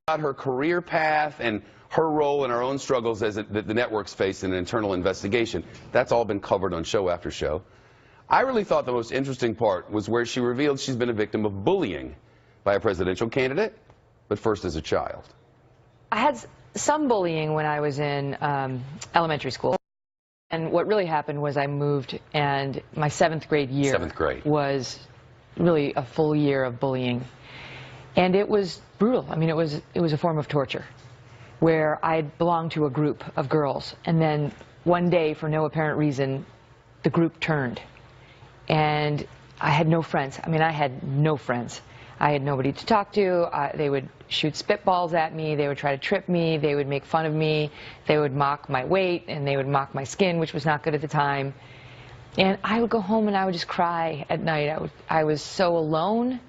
about her career path and her role and her own struggles as the networks faced in an internal investigation. That's all been covered on show after show. I really thought the most interesting part was where she revealed she's been a victim of bullying by a presidential candidate, but first as a child. I had some bullying when I was in elementary school. And what really happened was I moved, and my seventh grade was really a full year of bullying. And it was brutal. I mean, it was a form of torture, where I belonged to a group of girls, and then one day, for no apparent reason, the group turned. And I had no friends. I mean, I had no friends. I had nobody to talk to. They would shoot spitballs at me. They would try to trip me. They would make fun of me. They would mock my weight, and they would mock my skin, which was not good at the time. And I would go home, and I would just cry at night. I was so alone,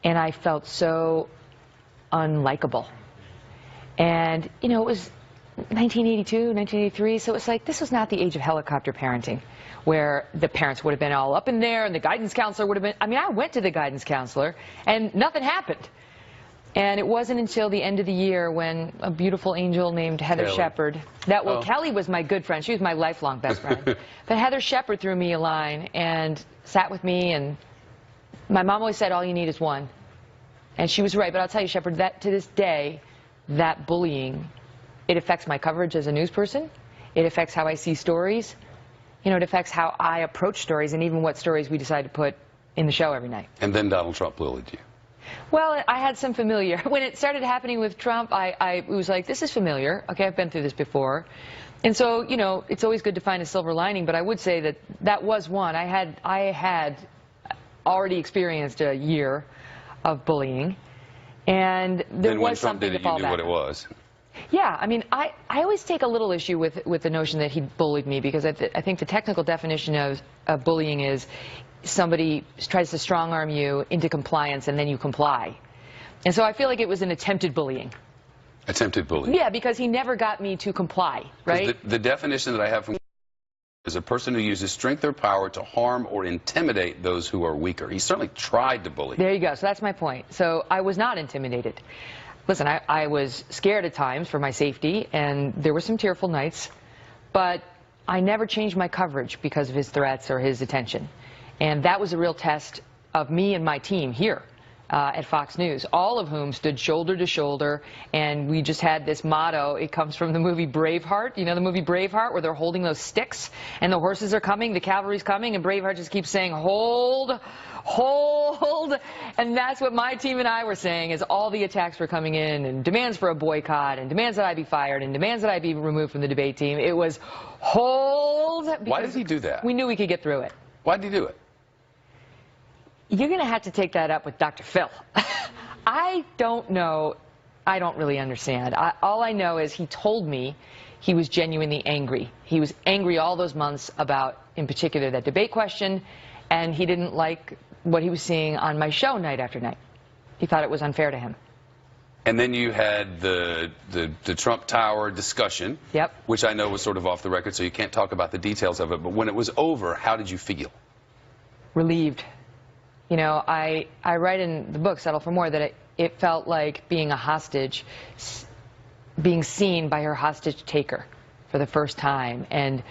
and I felt so unlikable. And, you know, it was 1982, 1983, so it was like, this was not the age of helicopter parenting, where the parents would have been all up in there, and the guidance counselor would have been, I mean, I went to the guidance counselor, and nothing happened. And it wasn't until the end of the year when a beautiful angel named Heather Shepard, Kelly was my good friend, she was my lifelong best friend, but Heather Shepard threw me a line and sat with me, and my mom always said, all you need is one. And she was right, but I'll tell you, Shepard, that to this day, that bullying, it affects my coverage as a news person. It affects how I see stories. You know, it affects how I approach stories, and even what stories we decide to put in the show every night. And then Donald Trump bullied you. Well, I had some familiar. When it started happening with Trump, I was like, this is familiar. Okay, I've been through this before. And so, you know, it's always good to find a silver lining, but I would say that that was one. I had already experienced a year of bullying, and there was something to fall back on. Then when Trump did it, you knew what it was. Yeah, I mean, I always take a little issue with the notion that he bullied me, because I think the technical definition of bullying is somebody tries to strong-arm you into compliance and then you comply. And so I feel like it was an attempted bullying. Attempted bullying? Yeah, because he never got me to comply, right? The definition that I have from is a person who uses strength or power to harm or intimidate those who are weaker. He certainly tried to bully. There you go. So that's my point. So I was not intimidated. Listen, I was scared at times for my safety, and there were some tearful nights, but I never changed my coverage because of his threats or his attention. And that was a real test of me and my team here at Fox News, all of whom stood shoulder to shoulder, and we just had this motto. It comes from the movie Braveheart. You know the movie Braveheart, where they're holding those sticks, and the horses are coming, the cavalry's coming, and Braveheart just keeps saying, hold, hold. And that's what my team and I were saying as all the attacks were coming in, and demands for a boycott, and demands that I be fired, and demands that I be removed from the debate team. It was hold. Why did he do that? We knew we could get through it. Why did he do it? You're going to have to take that up with Dr. Phil. I don't know. I don't really understand. All I know is he told me he was genuinely angry. He was angry all those months about, in particular, that debate question, and he didn't like what he was seeing on my show night after night. He thought it was unfair to him. And then you had the Trump Tower discussion, which I know was sort of off the record, so you can't talk about the details of it. But when it was over, how did you feel? Relieved. You know, I write in the book, Settle for More, that it felt like being a hostage, being seen by her hostage taker for the first time, and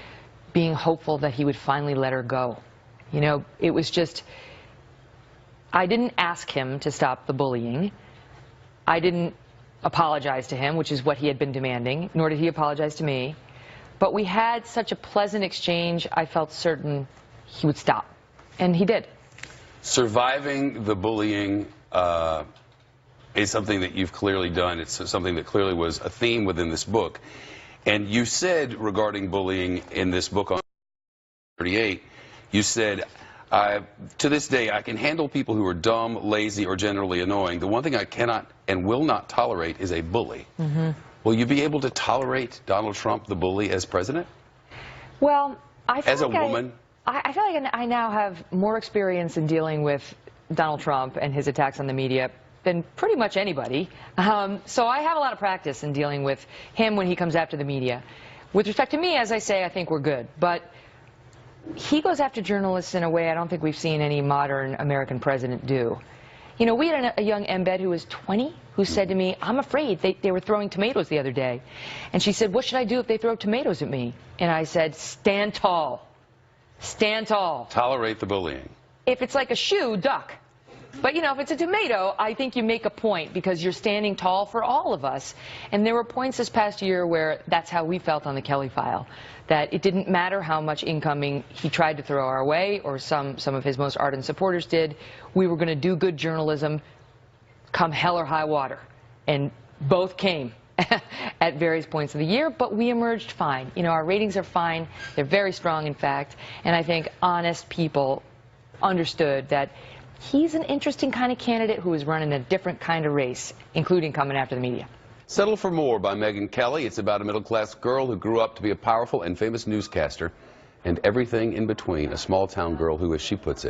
being hopeful that he would finally let her go. You know, it was just, I didn't ask him to stop the bullying. I didn't apologize to him, which is what he had been demanding, nor did he apologize to me. But we had such a pleasant exchange, I felt certain he would stop. And he did. Surviving the bullying is something that you've clearly done. It's something that clearly was a theme within this book. And you said regarding bullying in this book on 38, you said, to this day, I can handle people who are dumb, lazy, or generally annoying. The one thing I cannot and will not tolerate is a bully. Mm-hmm. Will you be able to tolerate Donald Trump, the bully, as president? Well, I feel as a woman? I feel like I now have more experience in dealing with Donald Trump and his attacks on the media than pretty much anybody. So I have a lot of practice in dealing with him when he comes after the media. With respect to me, as I say, I think we're good. But he goes after journalists in a way I don't think we've seen any modern American president do. You know, we had a young embed who was 20 who said to me, I'm afraid they were throwing tomatoes the other day. And she said, what should I do if they throw tomatoes at me? And I said, stand tall. Stand tall. Tolerate the bullying. If it's like a shoe, duck. But, you know, if it's a tomato, I think you make a point because you're standing tall for all of us. And there were points this past year where that's how we felt on the Kelly file, that it didn't matter how much incoming he tried to throw our way or some of his most ardent supporters did. We were going to do good journalism come hell or high water. And both came at various points of the year, but we emerged fine. You know, our ratings are fine. They're very strong, in fact. And I think honest people understood that he's an interesting kind of candidate who is running a different kind of race, including coming after the media. Settle for More by Megyn Kelly. It's about a middle-class girl who grew up to be a powerful and famous newscaster and everything in between. A small-town girl who, as she puts it,